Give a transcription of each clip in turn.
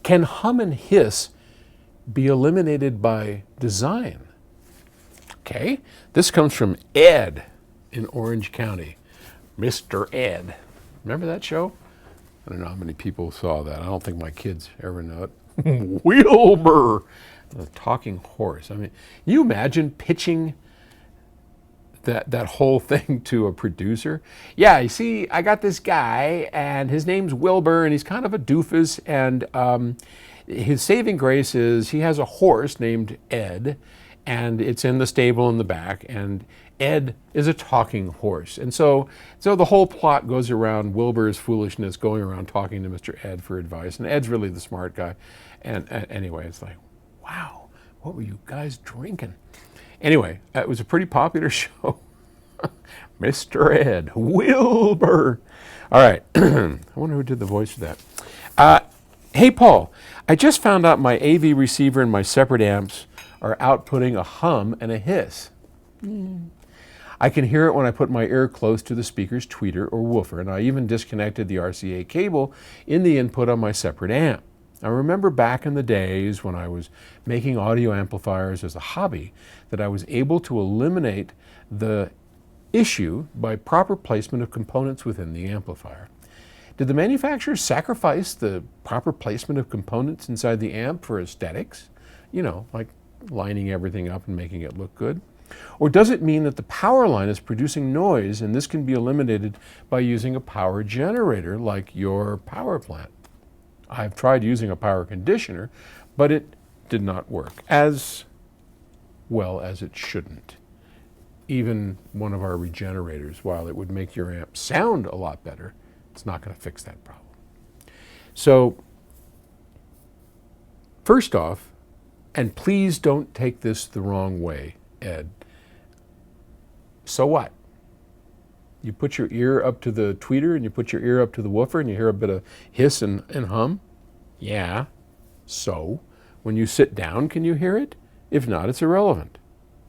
Can hum and hiss be eliminated by design? Okay, this comes from Ed in Orange County. Mr. Ed. Remember that show? I don't know how many people saw that. I don't think my kids ever know it. Wilbur, the talking horse. I mean, you imagine pitching that whole thing to a producer? Yeah, you see, I got this guy, and his name's Wilbur, and he's kind of a doofus, and his saving grace is he has a horse named Ed, and it's in the stable in the back, and Ed is a talking horse. And so the whole plot goes around Wilbur's foolishness going around talking to Mr. Ed for advice, and Ed's really the smart guy. And anyway, it's like, wow, what were you guys drinking? Anyway, it was a pretty popular show. Mr. Ed, Wilbur. All right, I wonder who did the voice for that. Hey, Paul, I just found out my AV receiver and my separate amps are outputting a hum and a hiss. I can hear it when I put my ear close to the speaker's tweeter or woofer, and I even disconnected the RCA cable in the input on my separate amp. I remember back in the days when I was making audio amplifiers as a hobby that I was able to eliminate the issue by proper placement of components within the amplifier. Did the manufacturer sacrifice the proper placement of components inside the amp for aesthetics? You know, like lining everything up and making it look good? Or does it mean that the power line is producing noise and this can be eliminated by using a power generator like your power plant? I've tried using a power conditioner, but it did not work as well as it shouldn't. Even one of our regenerators, while it would make your amp sound a lot better, it's not going to fix that problem. So, first off, and please don't take this the wrong way, Ed, so what? You put your ear up to the tweeter and you put your ear up to the woofer and you hear a bit of hiss and hum? Yeah, so when you sit down, can you hear it? If not, it's irrelevant.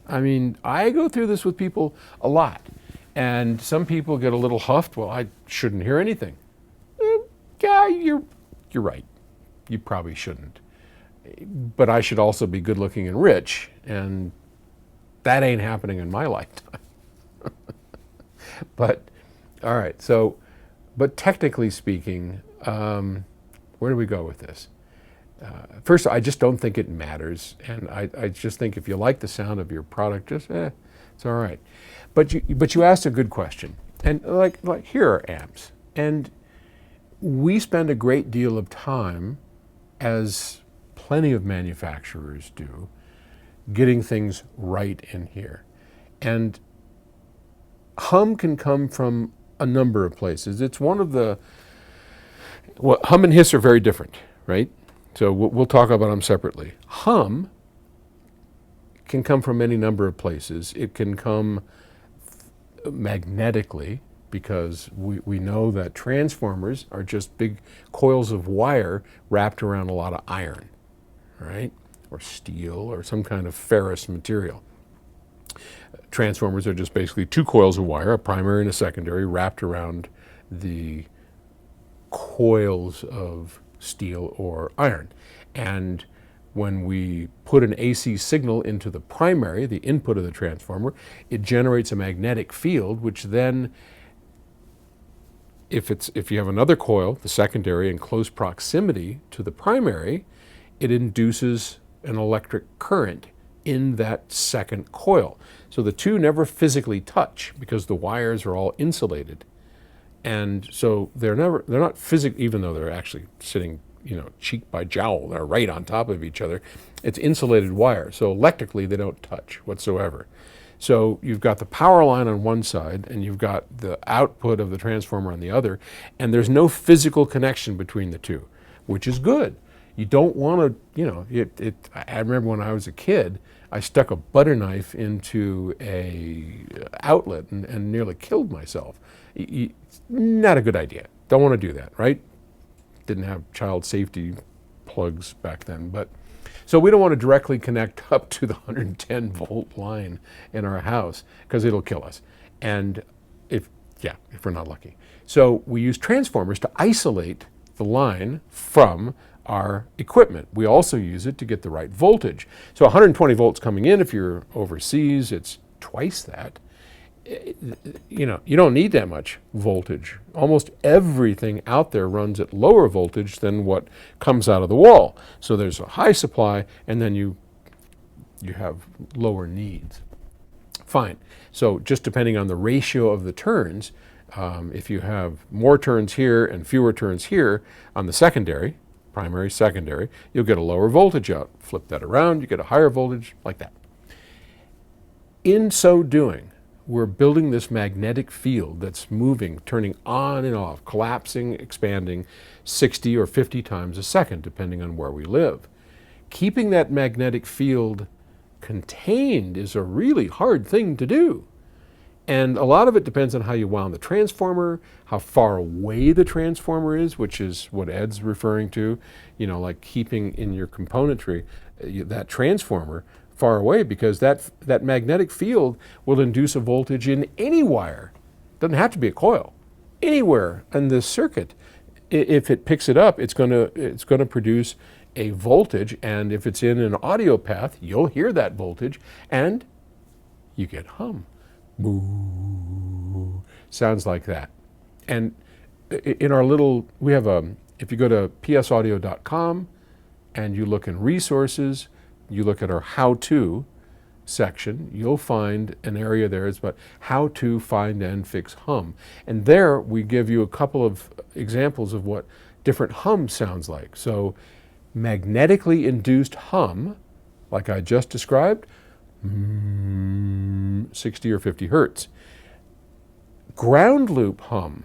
I mean, I go through this with people a lot, and some people get a little huffed. Well, I shouldn't hear anything. Yeah, you're right. You probably shouldn't. But I should also be good looking and rich, and that ain't happening in my lifetime. But, all right, so, but technically speaking, where do we go with this? First, I just don't think it matters, and I just think if you like the sound of your product, just, it's all right. But you asked a good question, and like here are amps, and we spend a great deal of time, as plenty of manufacturers do, getting things right in here. And hum can come from a number of places. It's one of the, well, hum and hiss are very different, right? So we'll talk about them separately. Hum can come from any number of places. It can come magnetically, because we know that transformers are just big coils of wire wrapped around a lot of iron, right? Or steel or some kind of ferrous material. Transformers are just basically two coils of wire, a primary and a secondary, wrapped around the coils of steel or iron. And when we put an AC signal into the primary, the input of the transformer, it generates a magnetic field, which then, if you have another coil, the secondary, in close proximity to the primary, it induces an electric current in that second coil. So the two never physically touch because the wires are all insulated. And so they're not physically, even though they're actually sitting, cheek by jowl, they're right on top of each other. It's insulated wire. So electrically, they don't touch whatsoever. So you've got the power line on one side and you've got the output of the transformer on the other, and there's no physical connection between the two, which is good. You don't want to, I remember when I was a kid, I stuck a butter knife into a outlet and nearly killed myself. Not a good idea. Don't want to do that, right? Didn't have child safety plugs back then, but so we don't want to directly connect up to the 110 volt line in our house because it'll kill us. And if we're not lucky. So we use transformers to isolate the line from our equipment. We also use it to get the right voltage. So 120 volts coming in, if you're overseas, it's twice that. You know, you don't need that much voltage. Almost everything out there runs at lower voltage than what comes out of the wall. So there's a high supply, and then you have lower needs. Fine. So just depending on the ratio of the turns, if you have more turns here and fewer turns here on the secondary, primary, secondary, you'll get a lower voltage out. Flip that around, you get a higher voltage, like that. In so doing, we're building this magnetic field that's moving, turning on and off, collapsing, expanding 60 or 50 times a second, depending on where we live. Keeping that magnetic field contained is a really hard thing to do. And a lot of it depends on how you wound the transformer, how far away the transformer is, which is what Ed's referring to, you know, like keeping in your componentry that transformer far away, because that magnetic field will induce a voltage in any wire. Doesn't have to be a coil. Anywhere in this circuit, if it picks it up, it's going to produce a voltage, and if it's in an audio path, you'll hear that voltage, and you get hum. Boo. Sounds like that. And in our little, we have if you go to psaudio.com and you look in resources, you look at our how-to section, you'll find an area there. It's about how to find and fix hum. And there we give you a couple of examples of what different hum sounds like. So magnetically induced hum, like I just described, 60 or 50 hertz. Ground loop hum,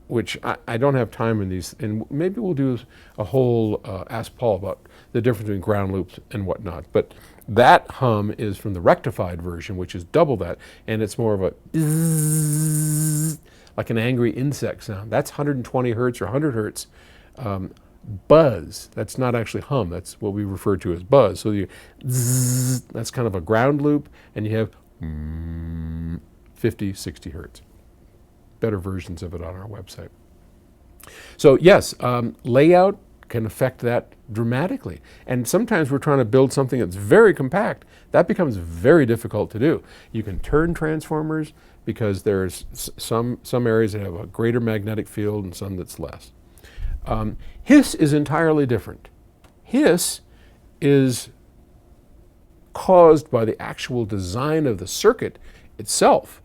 which I don't have time in these, and maybe we'll do a whole Ask Paul about the difference between ground loops and whatnot. But that hum is from the rectified version, which is double that, and it's more of a bzzz, like an angry insect sound. That's 120 hertz or 100 hertz. Buzz, that's not actually hum, that's what we refer to as buzz. So you zzz, that's kind of a ground loop, and you have 50, 60 hertz. Better versions of it on our website. So yes, layout can affect that dramatically. And sometimes we're trying to build something that's very compact. That becomes very difficult to do. You can turn transformers because there's some areas that have a greater magnetic field and some that's less. Hiss is entirely different. Hiss is caused by the actual design of the circuit itself.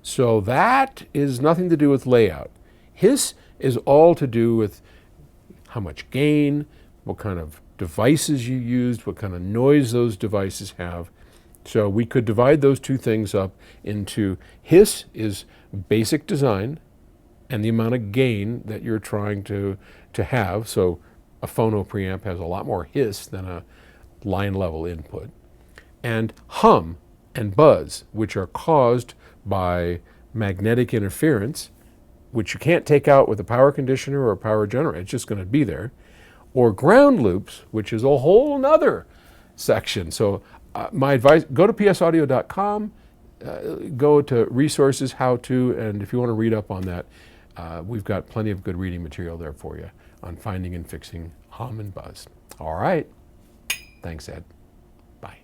So that is nothing to do with layout. Hiss is all to do with how much gain, what kind of devices you used, what kind of noise those devices have. So we could divide those two things up into hiss is basic design and the amount of gain that you're trying to have. So a phono preamp has a lot more hiss than a line level input. And hum and buzz, which are caused by magnetic interference, which you can't take out with a power conditioner or a power generator. It's just going to be there. Or ground loops, which is a whole nother section. So my advice, go to psaudio.com, go to resources, how to, and if you want to read up on that, we've got plenty of good reading material there for you on finding and fixing hum and buzz. All right. Thanks, Ed. Bye.